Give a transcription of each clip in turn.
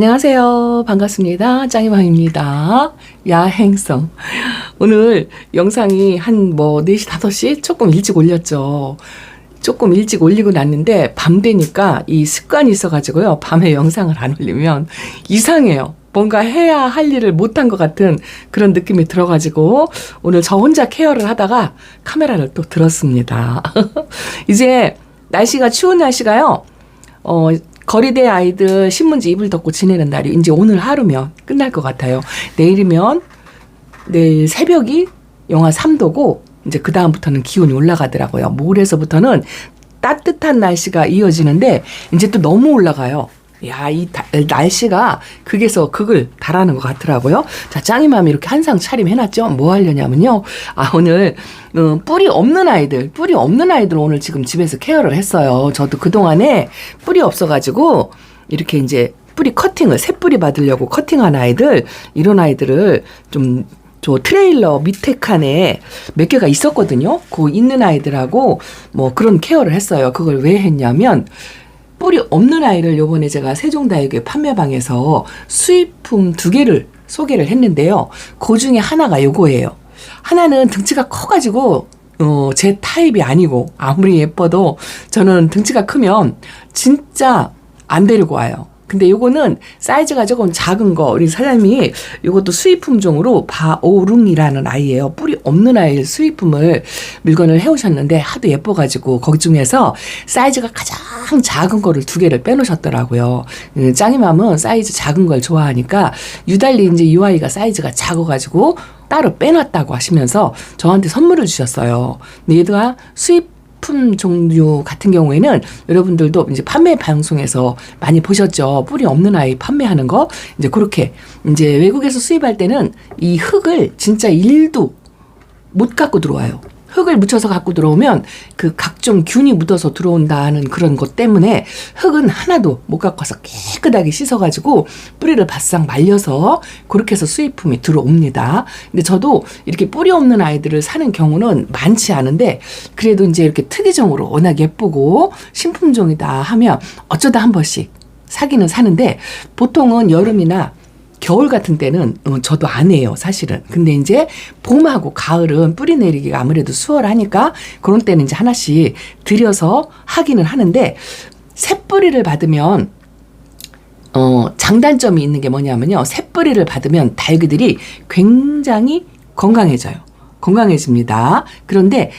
안녕하세요. 반갑습니다. 짱이맘입니다. 야행성. 오늘 영상이 한 4시, 5시? 조금 일찍 올렸죠. 조금 일찍 올리고 났는데 밤 되니까 이 습관이 있어가지고요. 밤에 영상을 안 올리면 이상해요. 뭔가 해야 할 일을 못한 것 같은 그런 느낌이 들어가지고 오늘 저 혼자 케어를 하다가 카메라를 또 들었습니다. 이제 날씨가 추운 날씨가요. 거리대 아이들 신문지 이불 덮고 지내는 날이 이제 오늘 하루면 끝날 것 같아요. 내일이면 내일 새벽이 영하 3도고 이제 그 다음부터는 기온이 올라가더라고요. 모레서부터는 따뜻한 날씨가 이어지는데 이제 또 너무 올라가요. 야, 이 날씨가 극에서 극을 달하는 것 같더라고요. 자, 짱이맘이 이렇게 한상 차림해놨죠. 뭐 하려냐면요. 오늘 뿌리 없는 아이들 오늘 지금 집에서 케어를 했어요. 저도 그동안에 뿔이 없어가지고 이렇게 이제 뿌리 커팅을 새 뿌리 받으려고 커팅한 아이들, 이런 아이들을 좀 저 트레일러 밑에 칸에 몇 개가 있었거든요. 그 있는 아이들하고 뭐 그런 케어를 했어요. 그걸 왜 했냐면 뿔이 없는 아이를 요번에 제가 세종다육의 판매방에서 수입품 2개를 소개를 했는데요. 그 중에 하나가 요거예요. 하나는 등치가 커가지고 제 타입이 아니고 아무리 예뻐도 저는 등치가 크면 진짜 안 데리고 와요. 근데 요거는 사이즈가 조금 작은 거, 우리 사장님이 요것도 수입품종으로 바오룽이라는 아이예요. 뿔이 없는 아이 수입품을 물건을 해오셨는데 하도 예뻐가지고 거기 중에서 사이즈가 가장 작은 거를 2개를 빼놓으셨더라고요. 짱이맘은 사이즈 작은 걸 좋아하니까 유달리 이제 이 아이가 사이즈가 작아가지고 따로 빼놨다고 하시면서 저한테 선물을 주셨어요. 근데 얘가 수입품 종류 같은 경우에는 여러분들도 이제 판매 방송에서 많이 보셨죠. 뿔이 없는 아이 판매하는 거. 이제 그렇게 이제 외국에서 수입할 때는 이 흙을 진짜 1도 못 갖고 들어와요. 흙을 묻혀서 갖고 들어오면 그 각종 균이 묻어서 들어온다는 그런 것 때문에 흙은 하나도 못 갖고 와서 깨끗하게 씻어가지고 뿌리를 바싹 말려서 그렇게 해서 수입품이 들어옵니다. 근데 저도 이렇게 뿌리 없는 아이들을 사는 경우는 많지 않은데 그래도 이제 이렇게 특이종으로 워낙 예쁘고 신품종이다 하면 어쩌다 한 번씩 사기는 사는데 보통은 여름이나 겨울 같은 때는 저도 안 해요, 사실은. 근데 이제 봄하고 가을은 뿌리 내리기가 아무래도 수월하니까 그런 때는 이제 하나씩 들여서 하기는 하는데 새뿌리를 받으면 장단점이 있는 게 뭐냐면요. 새뿌리를 받으면 다육이들이 굉장히 건강해집니다. 그런데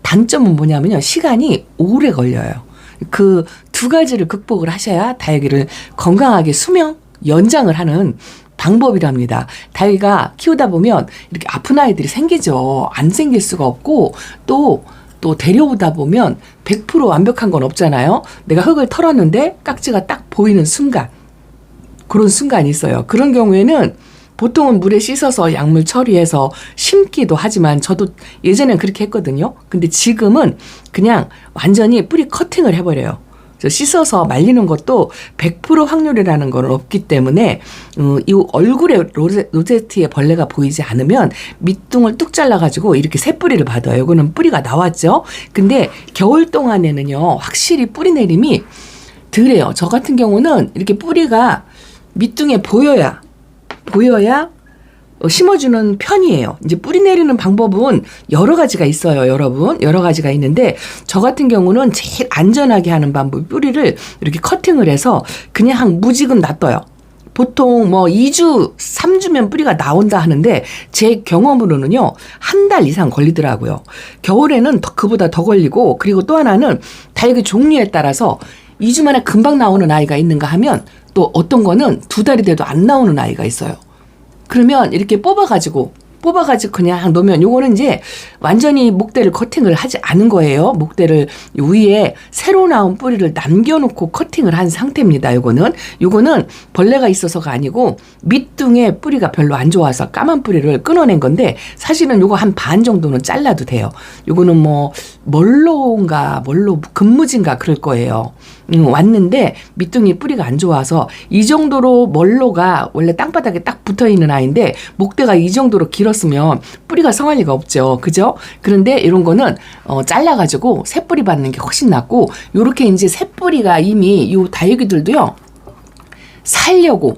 단점은 뭐냐면요. 시간이 오래 걸려요. 그 2가지를 극복을 하셔야 다육이를 건강하게 수명 연장을 하는 방법이랍니다. 다육이가 키우다 보면 이렇게 아픈 아이들이 생기죠. 안 생길 수가 없고 또 데려오다 보면 100% 완벽한 건 없잖아요. 내가 흙을 털었는데 깍지가 딱 보이는 순간, 그런 순간이 있어요. 그런 경우에는 보통은 물에 씻어서 약물 처리해서 심기도 하지만 저도 예전엔 그렇게 했거든요. 근데 지금은 그냥 완전히 뿌리 커팅을 해버려요. 씻어서 말리는 것도 100% 확률이라는 건 없기 때문에 이 얼굴에 로제트에 벌레가 보이지 않으면 밑둥을 뚝 잘라가지고 이렇게 새 뿌리를 받아요. 이거는 뿌리가 나왔죠. 근데 겨울 동안에는요. 확실히 뿌리 내림이 덜해요. 저 같은 경우는 이렇게 뿌리가 밑둥에 보여야 심어주는 편이에요. 이제 뿌리 내리는 방법은 여러 가지가 있어요, 여러분. 여러 가지가 있는데 저 같은 경우는 제일 안전하게 하는 방법이 뿌리를 이렇게 커팅을 해서 그냥 무지금 놔둬요. 보통 2주, 3주면 뿌리가 나온다 하는데 제 경험으로는요. 1달 이상 걸리더라고요. 겨울에는 그보다 더 걸리고 그리고 또 하나는 다육이 종류에 따라서 2주 만에 금방 나오는 아이가 있는가 하면 또 어떤 거는 2달이 돼도 안 나오는 아이가 있어요. 그러면 이렇게 뽑아가지고 그냥 놓으면 요거는 이제 완전히 목대를 커팅을 하지 않은 거예요. 목대를 위에 새로 나온 뿌리를 남겨놓고 커팅을 한 상태입니다. 요거는 벌레가 있어서가 아니고 밑둥에 뿌리가 별로 안 좋아서 까만 뿌리를 끊어낸 건데 사실은 요거 한 반 정도는 잘라도 돼요. 요거는 멀로 금무지인가 그럴 거예요. 왔는데 밑둥이 뿌리가 안 좋아서 이 정도로 멀로가 원래 땅바닥에 딱 붙어있는 아이인데 목대가 이 정도로 길었으면 뿌리가 성할 리가 없죠. 그죠? 그런데 이런 거는 잘라가지고 새뿌리 받는 게 훨씬 낫고 요렇게 이제 새뿌리가 이미 요 다육이들도요. 살려고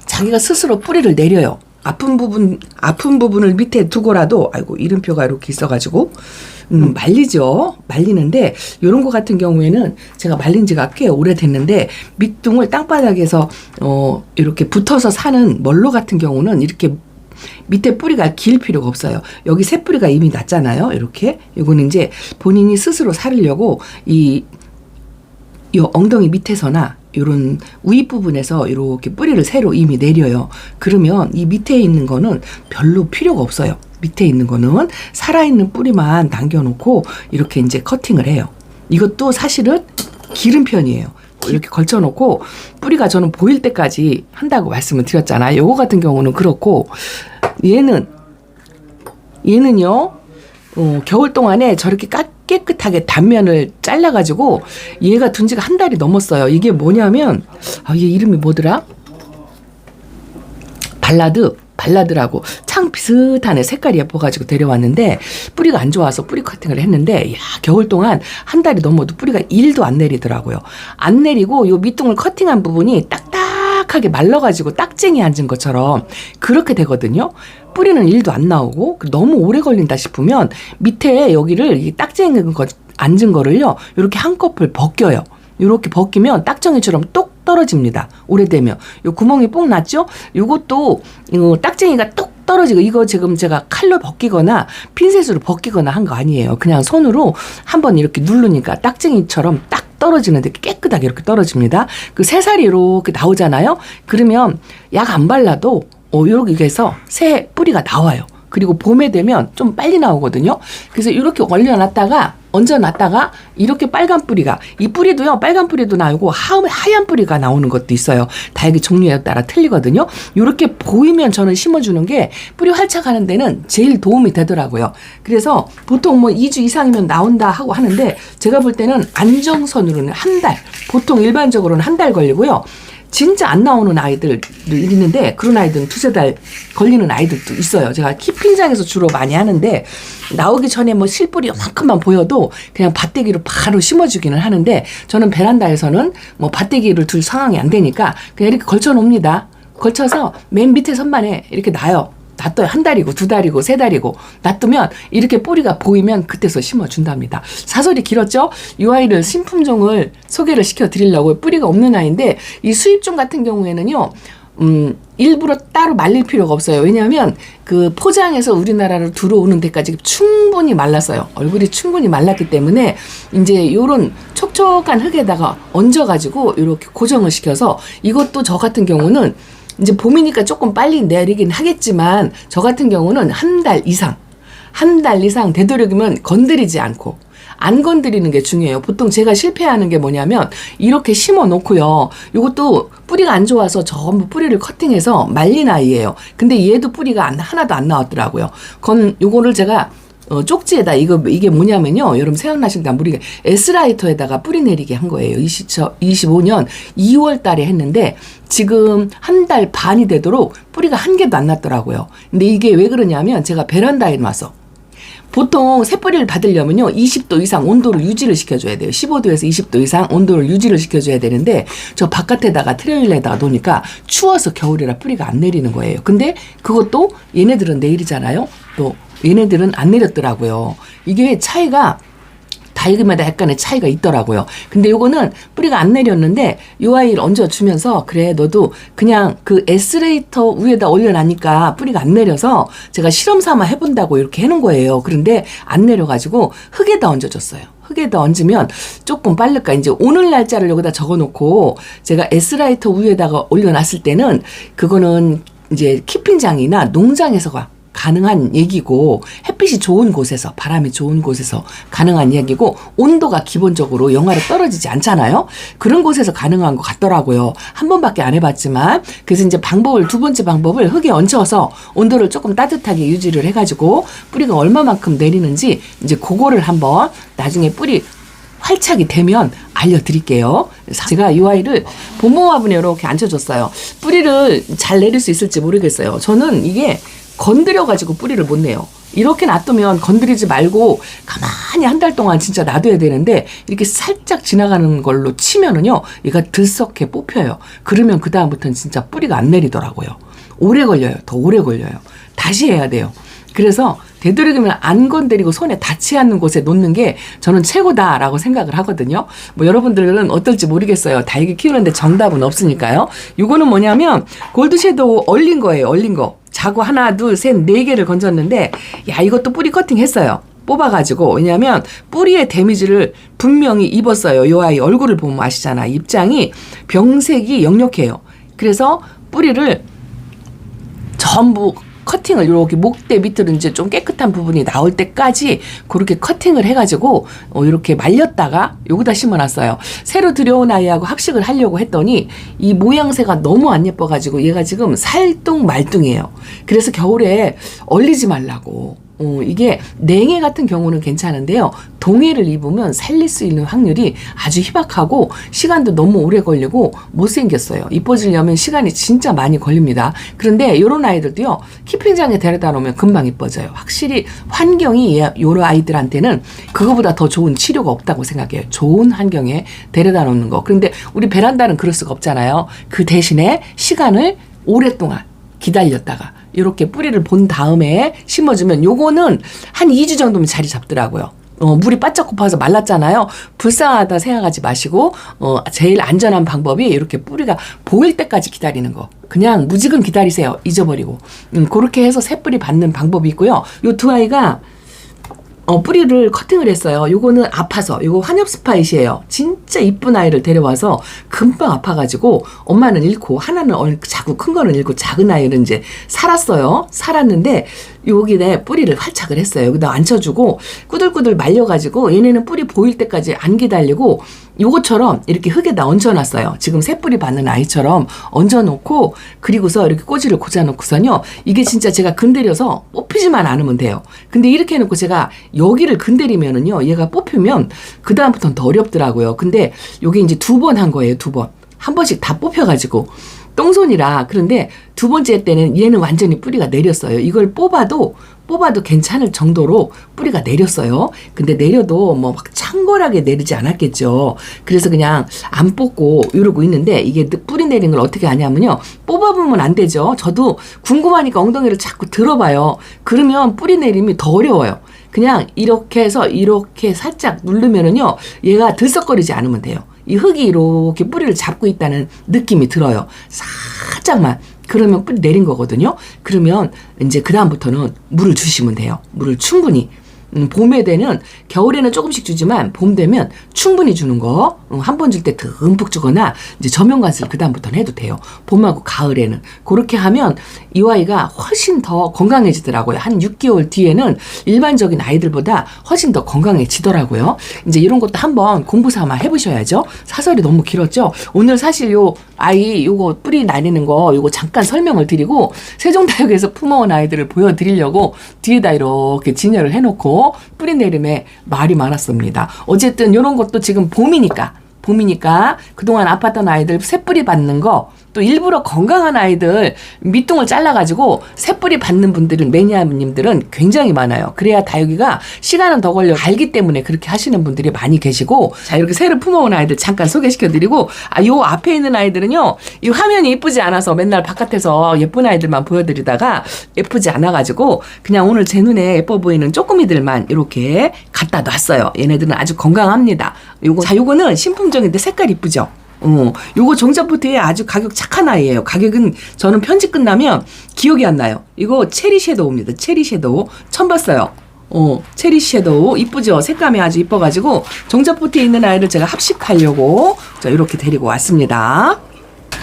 자기가 스스로 뿌리를 내려요. 아픈 부분을 밑에 두고라도, 아이고, 이름표가 이렇게 있어가지고, 말리죠. 말리는데, 요런 거 같은 경우에는 제가 말린 지가 꽤 오래됐는데, 밑둥을 땅바닥에서, 이렇게 붙어서 사는 멀로 같은 경우는 이렇게 밑에 뿌리가 길 필요가 없어요. 여기 새 뿌리가 이미 났잖아요. 이렇게. 요거는 이제 본인이 스스로 사르려고 요 엉덩이 밑에서나 요런 우윗 부분에서 이렇게 뿌리를 새로 이미 내려요. 그러면 이 밑에 있는 거는 별로 필요가 없어요. 밑에 있는 거는 살아있는 뿌리만 남겨놓고 이렇게 이제 커팅을 해요. 이것도 사실은 기른 편이에요. 이렇게 걸쳐놓고 뿌리가 저는 보일 때까지 한다고 말씀을 드렸잖아요. 요거 같은 경우는 그렇고, 얘는요, 겨울 동안에 저렇게 깨끗하게 단면을 잘라가지고 얘가 둔 지가 한 달이 넘었어요. 이게 뭐냐면, 얘 이름이 뭐더라? 발라드라고 창 비슷한 애, 색깔이 예뻐가지고 데려왔는데 뿌리가 안 좋아서 뿌리 커팅을 했는데, 겨울 동안 한 달이 넘어도 뿌리가 1도 안 내리더라고요. 안 내리고 요 밑둥을 커팅한 부분이 딱딱하게 말라가지고 딱쟁이 앉은 것처럼 그렇게 되거든요. 뿌리는 1도 안 나오고, 너무 오래 걸린다 싶으면 밑에 여기를 이 딱쟁이 앉은 거를요, 이렇게 한꺼풀 벗겨요. 이렇게 벗기면 딱정이처럼 똑 떨어집니다. 오래되면. 요 구멍이 뽕 났죠? 요것도 딱쟁이가 똑 떨어지고, 이거 지금 제가 칼로 벗기거나 핀셋으로 벗기거나 한 거 아니에요. 그냥 손으로 한번 이렇게 누르니까 딱쟁이처럼 딱 떨어지는데 깨끗하게 이렇게 떨어집니다. 그 새살이 이렇게 나오잖아요. 그러면 약 안 발라도 이렇게 해서 새 뿌리가 나와요. 그리고 봄에 되면 좀 빨리 나오거든요. 그래서 이렇게 얹어놨다가 이렇게 빨간 뿌리가, 이 뿌리도요, 빨간 뿌리도 나오고 하얀 뿌리가 나오는 것도 있어요. 다육이 종류에 따라 틀리거든요. 이렇게 보이면 저는 심어주는 게 뿌리 활착하는 데는 제일 도움이 되더라고요. 그래서 보통 2주 이상이면 나온다 하고 하는데, 제가 볼 때는 안정선으로는 한 달, 보통 일반적으로는 한 달 걸리고요. 진짜 안 나오는 아이들도 있는데, 그런 아이들은 2-3달 걸리는 아이들도 있어요. 제가 키핑장에서 주로 많이 하는데, 나오기 전에 실뿌리 요만큼만 보여도 그냥 밭대기로 바로 심어주기는 하는데, 저는 베란다에서는 밭대기를 둘 상황이 안 되니까 그냥 이렇게 걸쳐 놓습니다. 걸쳐서 맨 밑에 선반에 이렇게 놔요. 놔둬요. 1달이고 2달이고 3달이고 놔두면 이렇게 뿌리가 보이면 그때서 심어준답니다. 사설이 길었죠? 이 아이를 신품종을 소개를 시켜드리려고, 뿌리가 없는 아이인데, 이 수입종 같은 경우에는요, 일부러 따로 말릴 필요가 없어요. 왜냐하면 그 포장해서 우리나라로 들어오는 데까지 충분히 말랐어요. 얼굴이 충분히 말랐기 때문에 이제 요런 촉촉한 흙에다가 얹어가지고 이렇게 고정을 시켜서, 이것도 저 같은 경우는 이제 봄이니까 조금 빨리 내리긴 하겠지만, 저 같은 경우는 한 달 이상 되도록이면 건드리지 않고, 안 건드리는 게 중요해요. 보통 제가 실패하는 게 뭐냐면, 이렇게 심어 놓고요, 이것도 뿌리가 안 좋아서 전부 뿌리를 커팅해서 말린 아이예요. 근데 얘도 뿌리가 하나도 안 나왔더라고요. 요거를 제가 쪽지에다, 이게 뭐냐면요, 여러분 생각나실까 모르겠, S라이터에다가 뿌리 내리게 한 거예요. 25년 2월 달에 했는데, 지금 한 달 반이 되도록 뿌리가 한 개도 안 났더라고요. 근데 이게 왜 그러냐면, 제가 베란다에 놔서, 보통 새뿌리를 받으려면요, 20도 이상 온도를 유지를 시켜줘야 돼요. 15도에서 20도 이상 온도를 유지를 시켜줘야 되는데, 저 바깥에다가 트레일에다가 놓으니까 추워서 겨울이라 뿌리가 안 내리는 거예요. 근데 그것도 얘네들은 내리잖아요. 또 얘네들은 안 내렸더라고요. 이게 차이가 다육이마다 약간의 차이가 있더라고요. 근데 요거는 뿌리가 안 내렸는데, 요 아이를 얹어주면서, 그래 너도 그냥 그 S레이터 위에다 올려놨으니까 뿌리가 안 내려서 제가 실험 삼아 해본다고 이렇게 해놓은 거예요. 그런데 안 내려가지고 흙에다 얹어줬어요. 흙에다 얹으면 조금 빠를까. 이제 오늘 날짜를 여기다 적어놓고, 제가 S라이터 위에다가 올려놨을 때는 그거는 이제 키핑장이나 농장에서가 가능한 얘기고, 햇빛이 좋은 곳에서, 바람이 좋은 곳에서 가능한 얘기고, 온도가 기본적으로 영하로 떨어지지 않잖아요. 그런 곳에서 가능한 것 같더라고요. 한 번밖에 안 해봤지만. 그래서 이제 두 번째 방법을 흙에 얹혀서 온도를 조금 따뜻하게 유지를 해가지고 뿌리가 얼마만큼 내리는지, 이제 그거를 한번 나중에 뿌리 활착이 되면 알려드릴게요. 제가 이 아이를 본모화분에 이렇게 앉혀줬어요. 뿌리를 잘 내릴 수 있을지 모르겠어요. 저는 이게 건드려가지고 뿌리를 못 내요. 이렇게 놔두면 건드리지 말고 가만히 한 달 동안 진짜 놔둬야 되는데 이렇게 살짝 지나가는 걸로 치면은요, 얘가 들썩해 뽑혀요. 그러면 그 다음부터는 진짜 뿌리가 안 내리더라고요. 오래 걸려요. 더 오래 걸려요. 다시 해야 돼요. 그래서 되도록이면 안 건드리고 손에 닿지 않는 곳에 놓는 게 저는 최고다라고 생각을 하거든요. 뭐 여러분들은 어떨지 모르겠어요. 다육이 키우는데 정답은 없으니까요. 이거는 뭐냐면 골드 섀도우 얼린 거예요. 얼린 거. 자구 하나, 둘, 셋, 네 개를 건졌는데 야, 이것도 뿌리 커팅 했어요. 뽑아가지고. 왜냐면 뿌리의 데미지를 분명히 입었어요. 요 아이 얼굴을 보면 아시잖아. 입장이 병색이 역력해요. 그래서 뿌리를 전부 커팅을 이렇게 목대 밑으로 이제 좀 깨끗한 부분이 나올 때까지 그렇게 커팅을 해가지고 이렇게 말렸다가 여기다 심어놨어요. 새로 들여온 아이하고 학식을 하려고 했더니 이 모양새가 너무 안 예뻐가지고 얘가 지금 살뚱말뚱해요. 그래서 겨울에 얼리지 말라고. 이게 냉해 같은 경우는 괜찮은데요. 동해를 입으면 살릴 수 있는 확률이 아주 희박하고 시간도 너무 오래 걸리고 못생겼어요. 이뻐지려면 시간이 진짜 많이 걸립니다. 그런데 이런 아이들도요. 키핑장에 데려다 놓으면 금방 이뻐져요. 확실히 환경이 이런 아이들한테는 그거보다 더 좋은 치료가 없다고 생각해요. 좋은 환경에 데려다 놓는 거. 그런데 우리 베란다는 그럴 수가 없잖아요. 그 대신에 시간을 오랫동안 기다렸다가 이렇게 뿌리를 본 다음에 심어주면 요거는 한 2주 정도면 자리 잡더라고요. 물이 바짝 고파서 말랐잖아요. 불쌍하다 생각하지 마시고 제일 안전한 방법이 이렇게 뿌리가 보일 때까지 기다리는 거. 그냥 무지금 기다리세요. 잊어버리고. 그렇게 해서 새뿌리 받는 방법이 있고요. 요 두 아이가 뿌리를 커팅을 했어요. 요거는 아파서, 요거 환엽 스파이시예요. 진짜 이쁜 아이를 데려와서 금방 아파가지고 엄마는 잃고 하나는 자꾸 큰 거는 잃고 작은 아이는 이제 살았어요. 살았는데 여기에 뿌리를 활착을 했어요. 여기다 앉혀주고 꾸들꾸들 말려가지고 얘네는 뿌리 보일 때까지 안 기다리고 요것처럼 이렇게 흙에다 얹어놨어요. 지금 새뿌리 받는 아이처럼 얹어놓고 그리고서 이렇게 꼬지를 꽂아놓고서요. 이게 진짜 제가 건드려서 뽑히지만 않으면 돼요. 근데 이렇게 해놓고 제가 여기를 건드리면은요. 얘가 뽑히면 그 다음부터는 더 어렵더라고요. 근데 요게 이제 2번 한 거예요. 2번. 한 번씩 다 뽑혀가지고. 똥손이라. 그런데 두 번째 때는 얘는 완전히 뿌리가 내렸어요. 이걸 뽑아도 괜찮을 정도로 뿌리가 내렸어요. 근데 내려도 뭐 막 창궐하게 내리지 않았겠죠. 그래서 그냥 안 뽑고 이러고 있는데 이게 뿌리 내린 걸 어떻게 하냐면요. 뽑아보면 안 되죠. 저도 궁금하니까 엉덩이를 자꾸 들어봐요. 그러면 뿌리 내림이 더 어려워요. 그냥 이렇게 해서 이렇게 살짝 누르면은요. 얘가 들썩거리지 않으면 돼요. 이 흙이 이렇게 뿌리를 잡고 있다는 느낌이 들어요. 살짝만. 그러면 뿌리 내린 거거든요. 그러면 이제 그다음부터는 물을 주시면 돼요. 물을 충분히. 봄에 되는 겨울에는 조금씩 주지만 봄 되면 충분히 주는 거 한 번 줄 때 듬뿍 주거나 이제 저면관수를 그다음부터는 해도 돼요. 봄하고 가을에는 그렇게 하면 이 아이가 훨씬 더 건강해지더라고요. 한 6개월 뒤에는 일반적인 아이들보다 훨씬 더 건강해지더라고요. 이제 이런 것도 한번 공부 삼아 해보셔야죠. 사설이 너무 길었죠. 오늘 사실 요 아이 요거 뿌리 나리는 거 요거 잠깐 설명을 드리고 세종다육에서 품어온 아이들을 보여드리려고 뒤에다 이렇게 진열을 해놓고 뿌리 내림에 말이 많았습니다. 어쨌든 이런 것도 지금 봄이니까 그동안 아팠던 아이들 새뿌리 받는 거 또 일부러 건강한 아이들 밑둥을 잘라가지고 새뿌리 받는 분들은 매니아님들은 굉장히 많아요. 그래야 다육이가 시간은 더 걸려 알기 때문에 그렇게 하시는 분들이 많이 계시고 자 이렇게 새로 품어온 아이들 잠깐 소개시켜드리고 요 앞에 있는 아이들은요 이 화면이 예쁘지 않아서 맨날 바깥에서 예쁜 아이들만 보여드리다가 예쁘지 않아가지고 그냥 오늘 제 눈에 예뻐 보이는 쪼꼬미들만 이렇게 갖다 놨어요. 얘네들은 아주 건강합니다. 요거는 신품종인데 색깔 이쁘죠? 요거 종자포트에 아주 가격 착한 아이예요. 가격은 저는 편집 끝나면 기억이 안 나요. 이거 체리 섀도우입니다. 체리 섀도우. 처음 봤어요. 체리 섀도우 이쁘죠? 색감이 아주 이뻐가지고 종자포트에 있는 아이를 제가 합식하려고 자 이렇게 데리고 왔습니다.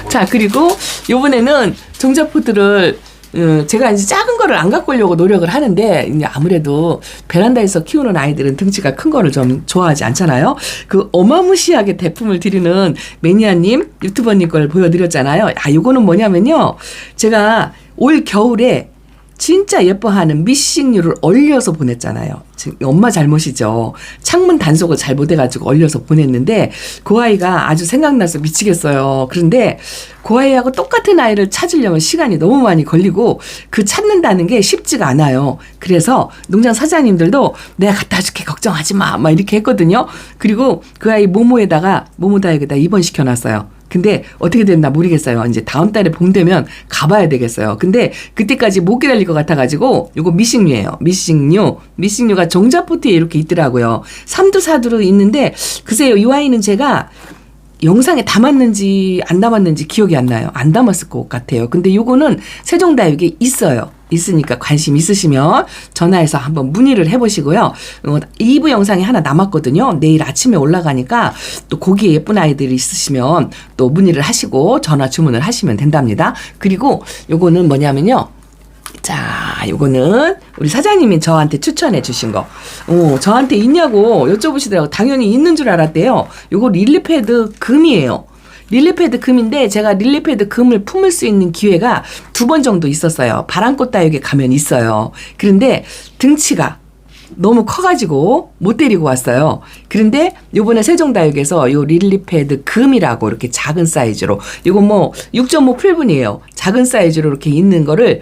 자 그리고 요번에는 종자포트를 제가 이제 작은 거를 안 갖고 오려고 노력을 하는데 아무래도 베란다에서 키우는 아이들은 등치가 큰 거를 좀 좋아하지 않잖아요. 그 어마무시하게 대품을 드리는 매니아님 유튜버님 걸 보여드렸잖아요. 요거는 뭐냐면요. 제가 올 겨울에 진짜 예뻐하는 미싱류를 얼려서 보냈잖아요. 지금 엄마 잘못이죠. 창문 단속을 잘 못해가지고 얼려서 보냈는데 그 아이가 아주 생각나서 미치겠어요. 그런데 그 아이하고 똑같은 아이를 찾으려면 시간이 너무 많이 걸리고 그 찾는다는 게 쉽지가 않아요. 그래서 농장 사장님들도 내가 갖다 줄게 걱정하지 마 막 이렇게 했거든요. 그리고 그 아이 모모다육에다 입원시켜놨어요. 근데 어떻게 됐나 모르겠어요. 이제 다음 달에 봄 되면 가봐야 되겠어요. 근데 그때까지 못 기다릴 것 같아가지고 요거 미싱류예요. 미싱류가 종자포트에 이렇게 있더라고요. 3두 4두로 있는데 글쎄요. 이 아이는 제가 영상에 담았는지 안 담았는지 기억이 안 나요. 안 담았을 것 같아요. 근데 요거는 세종다육에 있어요. 있으니까 관심 있으시면 전화해서 한번 문의를 해보시고요. 2부 영상이 하나 남았거든요. 내일 아침에 올라가니까 또 거기에 예쁜 아이들이 있으시면 또 문의를 하시고 전화 주문을 하시면 된답니다. 그리고 요거는 뭐냐면요. 자, 요거는 우리 사장님이 저한테 추천해 주신 거. 저한테 있냐고 여쭤보시더라고요. 당연히 있는 줄 알았대요. 요거 릴리패드 금이에요. 릴리패드 금인데 제가 릴리패드 금을 품을 수 있는 기회가 2번 정도 있었어요. 바람꽃 다육에 가면 있어요. 그런데 등치가 너무 커가지고 못 데리고 왔어요. 그런데 요번에 세종다육에서 요 릴리패드 금이라고 이렇게 작은 사이즈로 요거 뭐 6.5 풀분이에요. 작은 사이즈로 이렇게 있는 거를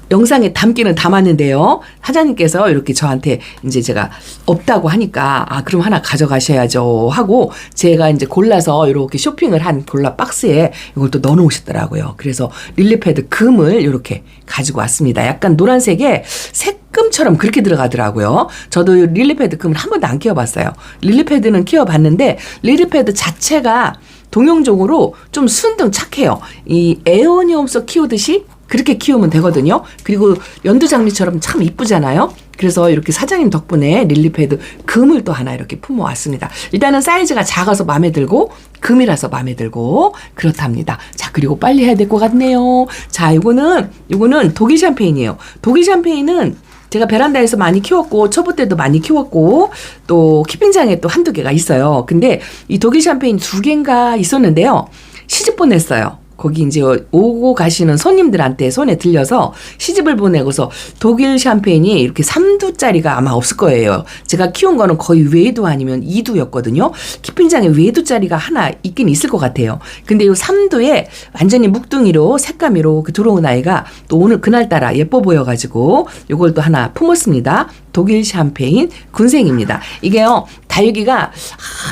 영상에 담기는 담았는데요. 사장님께서 이렇게 저한테 이제 제가 없다고 하니까 그럼 하나 가져가셔야죠 하고 제가 이제 골라서 이렇게 쇼핑을 한 볼라 박스에 이걸 또 넣어 놓으시더라고요. 그래서 릴리패드 금을 이렇게 가지고 왔습니다. 약간 노란색에 색금처럼 그렇게 들어가더라고요. 저도 릴리패드 금을 한 번도 안 키워봤어요. 릴리패드는 키워봤는데 릴리패드 자체가 동용종으로 좀 순둥 착해요. 이 에오니엄소 키우듯이 그렇게 키우면 되거든요. 그리고 연두장미처럼 참 이쁘잖아요. 그래서 이렇게 사장님 덕분에 릴리패드 금을 또 하나 이렇게 품어왔습니다. 일단은 사이즈가 작아서 마음에 들고 금이라서 마음에 들고 그렇답니다. 자, 그리고 빨리 해야 될 것 같네요. 자, 요거는 독일 샴페인이에요. 독일 샴페인은 제가 베란다에서 많이 키웠고 초보 때도 많이 키웠고 또 키핑장에 또 한두 개가 있어요. 근데 이 독일 샴페인 2개인가 있었는데요. 시집 보냈어요. 거기 이제 오고 가시는 손님들한테 손에 들려서 시집을 보내고서 독일 샴페인이 이렇게 3두짜리가 아마 없을 거예요. 제가 키운 거는 거의 외두 아니면 2두였거든요. 키핑장에 외두짜리가 하나 있긴 있을 것 같아요. 근데 이 3두에 완전히 묵둥이로 색감이로 들어온 아이가 또 오늘 그날따라 예뻐 보여가지고 이걸 또 하나 품었습니다. 독일 샴페인 군생입니다. 이게요, 다육이가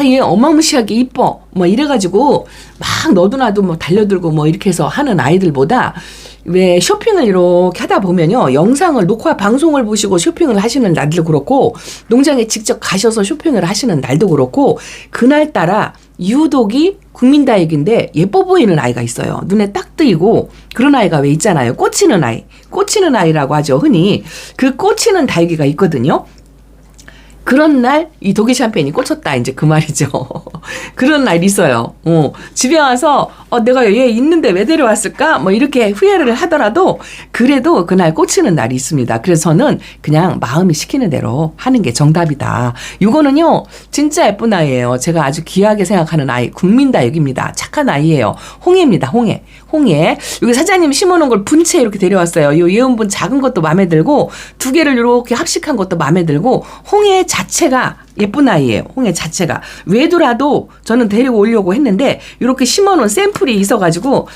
얘 어마무시하게 이뻐 뭐 이래가지고 막 너도나도 뭐 달려들고 뭐 이렇게 해서 하는 아이들보다 왜 쇼핑을 이렇게 하다 보면요, 영상을 녹화 방송을 보시고 쇼핑을 하시는 날도 그렇고 농장에 직접 가셔서 쇼핑을 하시는 날도 그렇고 그날따라 유독이 국민다육인데 예뻐 보이는 아이가 있어요. 눈에 딱 띄고 그런 아이가 왜 있잖아요. 꽂히는 아이라고 하죠. 흔히 그 꽂히는 다육이가 있거든요. 그런 날 이 독일 샴페인이 꽂혔다 이제 그 말이죠. 그런 날 있어요. 집에 와서 내가 얘 있는데 왜 데려왔을까? 뭐 이렇게 후회를 하더라도 그래도 그날 꽂히는 날이 있습니다. 그래서 저는 그냥 마음이 시키는 대로 하는 게 정답이다. 이거는요 진짜 예쁜 아이예요. 제가 아주 귀하게 생각하는 아이 국민다육입니다. 착한 아이예요. 홍해입니다. 홍해. 여기 사장님 심어놓은 걸 분채 이렇게 데려왔어요. 요 예온분 작은 것도 마음에 들고 2개를 이렇게 합식한 것도 마음에 들고 홍해 자체가 예쁜 아이예요. 홍해 자체가. 외두라도 저는 데리고 오려고 했는데 이렇게 심어놓은 샘플이 있어가지고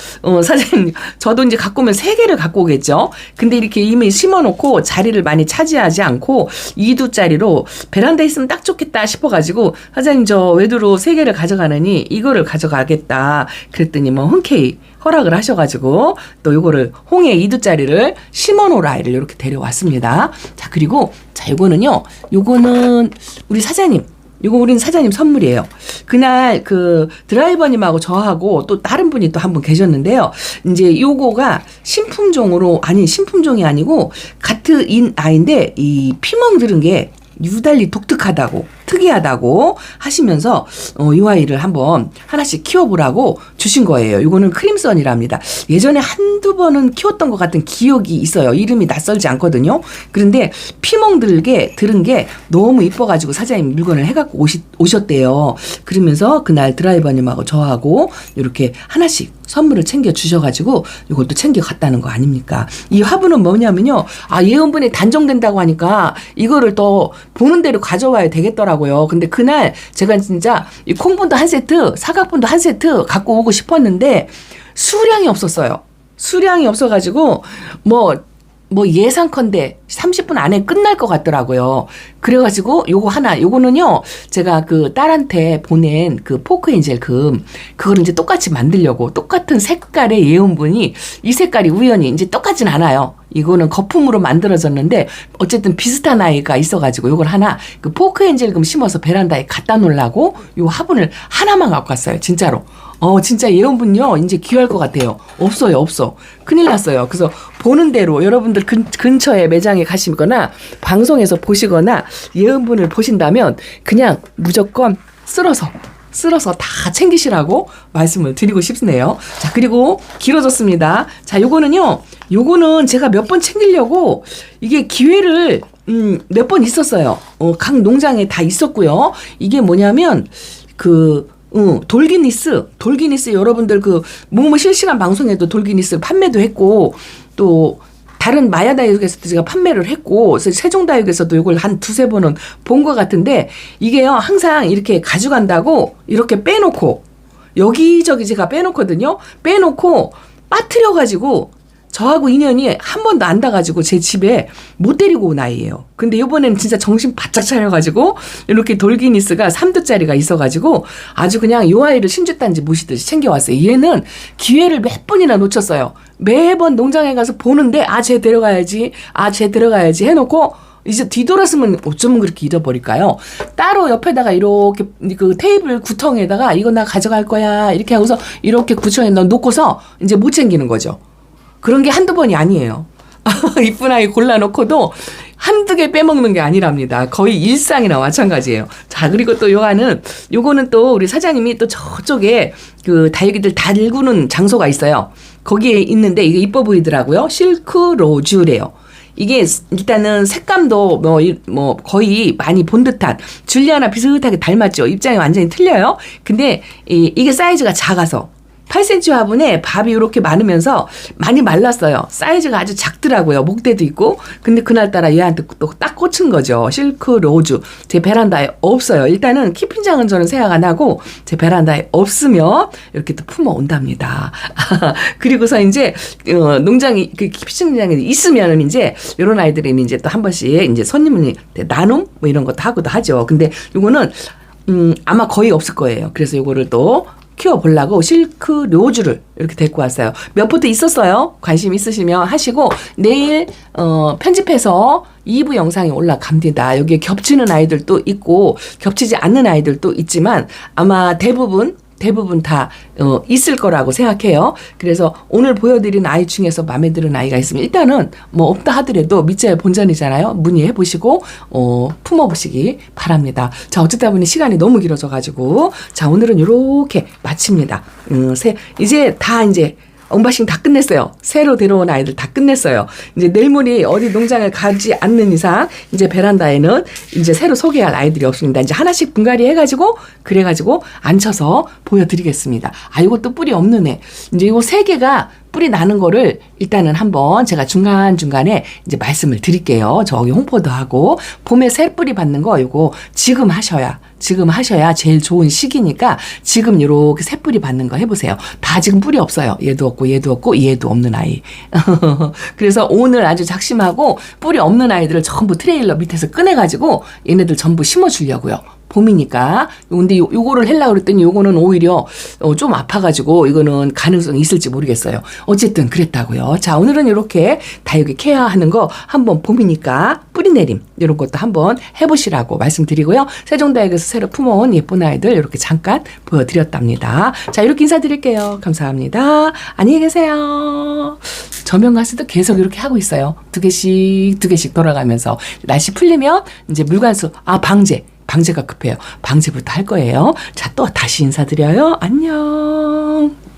사장님 저도 이제 갖고 오면 3개를 갖고 오겠죠. 근데 이렇게 이미 심어놓고 자리를 많이 차지하지 않고 2두짜리로 베란다에 있으면 딱 좋겠다 싶어가지고 사장님 저 외두로 3개를 가져가느니 이거를 가져가겠다 그랬더니 뭐 흔쾌히 허락을 하셔가지고 또 요거를 홍해 2두짜리를 심어놓을 아이를 이렇게 데려왔습니다. 자, 그리고 자, 요거는 우리 사장님, 우리는 사장님 선물이에요. 그날 그 드라이버님하고 저하고 또 다른 분이 또 한 분 계셨는데요. 이제 요거가 신품종이 아니고 같은 아이인데 이 피멍 들은 게 유달리 독특하다고 특이하다고 하시면서 이 아이를 한번 하나씩 키워보라고 주신 거예요. 이거는 크림선이랍니다. 예전에 한두 번은 키웠던 것 같은 기억이 있어요. 이름이 낯설지 않거든요. 그런데 피멍들게 들은 게 너무 이뻐가지고 사장님 물건을 해갖고 오셨대요. 그러면서 그날 드라이버님하고 저하고 이렇게 하나씩 선물을 챙겨 주셔가지고 이것도 챙겨 갔다는 거 아닙니까? 이 화분은 뭐냐면요. 예원분이 단종된다고 하니까 이거를 또 보는 대로 가져와야 되겠더라고요. 근데 그날 제가 진짜 이 콩분도 한 세트, 사각분도 한 세트 갖고 오고 싶었는데 수량이 없었어요. 수량이 없어가지고 뭐 예상컨대 30분 안에 끝날 것 같더라고요. 그래가지고 요거는요, 제가 그 딸한테 보낸 그 포크 엔젤 그걸 이제 똑같이 만들려고 똑같은 색깔의 예온분이 이 색깔이 우연히 이제 똑같진 않아요. 이거는 거품으로 만들어졌는데 어쨌든 비슷한 아이가 있어가지고 요걸 하나 그 포크 엔젤 심어서 베란다에 갖다 놓으려고 요 화분을 하나만 갖고 왔어요. 진짜로. 진짜 예온분요, 이제 귀할 것 같아요. 없어. 큰일 났어요. 그래서 보는 대로 여러분들 근처에 매장에 가시거나 방송에서 보시거나 예온분을 보신다면 그냥 무조건 쓸어서 다 챙기시라고 말씀을 드리고 싶네요. 자, 그리고 길어졌습니다. 자, 요거는 제가 몇 번 챙기려고 이게 기회를 몇 번 있었어요. 각 농장에 다 있었고요. 이게 뭐냐면 돌기니스 여러분들 뭐뭐 실시간 방송에도 돌기니스 판매도 했고 또 다른 마야다육에서도 제가 판매를 했고 그래서 세종다육에서도 이걸 한 두세 번은 본 것 같은데 이게요 항상 이렇게 가져간다고 이렇게 빼놓고 여기저기 제가 빼놓거든요. 빼놓고 빠뜨려가지고 저하고 인연이 한 번도 안 닿아가지고 제 집에 못 데리고 온 아이예요. 근데 이번에는 진짜 정신 바짝 차려가지고 이렇게 돌기니스가 3두짜리가 있어가지고 아주 그냥 이 아이를 신주단지 모시듯이 챙겨왔어요. 얘는 기회를 몇 번이나 놓쳤어요. 매번 농장에 가서 보는데 쟤 데려가야지 해놓고 이제 뒤돌았으면 어쩌면 그렇게 잃어버릴까요? 따로 옆에다가 이렇게 그 테이블 구텅에다가 이거 나 가져갈 거야 이렇게 하고서 이렇게 구청에 놓고서 이제 못 챙기는 거죠. 그런 게 한두 번이 아니에요. 이쁜 아이 골라놓고도 한두 개 빼먹는 게 아니랍니다. 거의 일상이나 마찬가지예요. 자, 그리고 또 요거는 또 우리 사장님이 또 저쪽에 그 다육이들 달구는 장소가 있어요. 거기에 있는데 이게 이뻐 보이더라고요. 실크 로즈래요. 이게 일단은 색감도 뭐 거의 많이 본 듯한 줄리아나 비슷하게 닮았죠. 입장이 완전히 틀려요. 근데 이게 사이즈가 작아서 8cm 화분에 밥이 이렇게 많으면서 많이 말랐어요. 사이즈가 아주 작더라고요. 목대도 있고. 근데 그날따라 얘한테 또 딱 꽂힌 거죠. 실크 로즈. 제 베란다에 없어요. 일단은 키핀장은 저는 생각 안 하고 제 베란다에 없으면 이렇게 또 품어 온답니다. 그리고서 이제 농장이 그 키핀장에 있으면은 이제 이런 아이들은 이제 또 한 번씩 이제 손님을 나눔 뭐 이런 것도 하고도 하죠. 근데 이거는 아마 거의 없을 거예요. 그래서 이거를 또 키워보려고 실크 로즈를 이렇게 데리고 왔어요. 몇 포트 있었어요. 관심 있으시면 하시고 내일 편집해서 2부 영상이 올라갑니다. 여기에 겹치는 아이들도 있고 겹치지 않는 아이들도 있지만 아마 대부분 다 있을 거라고 생각해요. 그래서 오늘 보여드린 아이 중에서 마음에 드는 아이가 있으면 일단은 뭐 없다 하더라도 밑자의 본전이잖아요. 문의해 보시고 품어보시기 바랍니다. 자, 어쩌다 보니 시간이 너무 길어져가지고 자, 오늘은 이렇게 마칩니다. 이제 언박싱 다 끝냈어요. 새로 데려온 아이들 다 끝냈어요. 이제 내일 모레 어디 농장을 가지 않는 이상 이제 베란다에는 이제 새로 소개할 아이들이 없습니다. 이제 하나씩 분갈이 해가지고 그래가지고 앉혀서 보여드리겠습니다. 이것도 뿌리 없는 애. 이제 이거 3개가 뿌리 나는 거를 일단은 한번 제가 중간중간에 이제 말씀을 드릴게요. 저기 홍보도 하고 봄에 새 뿌리 받는 거 이거 지금 하셔야 제일 좋은 시기니까 지금 이렇게 새 뿌리 받는 거 해보세요. 다 지금 뿌리 없어요. 얘도 없고 얘도 없는 아이. 그래서 오늘 아주 작심하고 뿌리 없는 아이들을 전부 트레일러 밑에서 꺼내가지고 얘네들 전부 심어주려고요. 봄이니까. 근데 요거를 하려고 그랬더니 요거는 오히려 좀 아파가지고 이거는 가능성이 있을지 모르겠어요. 어쨌든 그랬다고요. 자, 오늘은 이렇게 다육이 케어하는 거 한번 봄이니까 뿌리 내림 이런 것도 한번 해보시라고 말씀드리고요. 세종다육에서 새로 품어온 예쁜 아이들 이렇게 잠깐 보여드렸답니다. 자, 이렇게 인사드릴게요. 감사합니다. 안녕히 계세요. 저명가스도 계속 이렇게 하고 있어요. 두 개씩 돌아가면서 날씨 풀리면 이제 물관수 방제 방제가 급해요. 방제부터 할 거예요. 자, 또 다시 인사드려요. 안녕.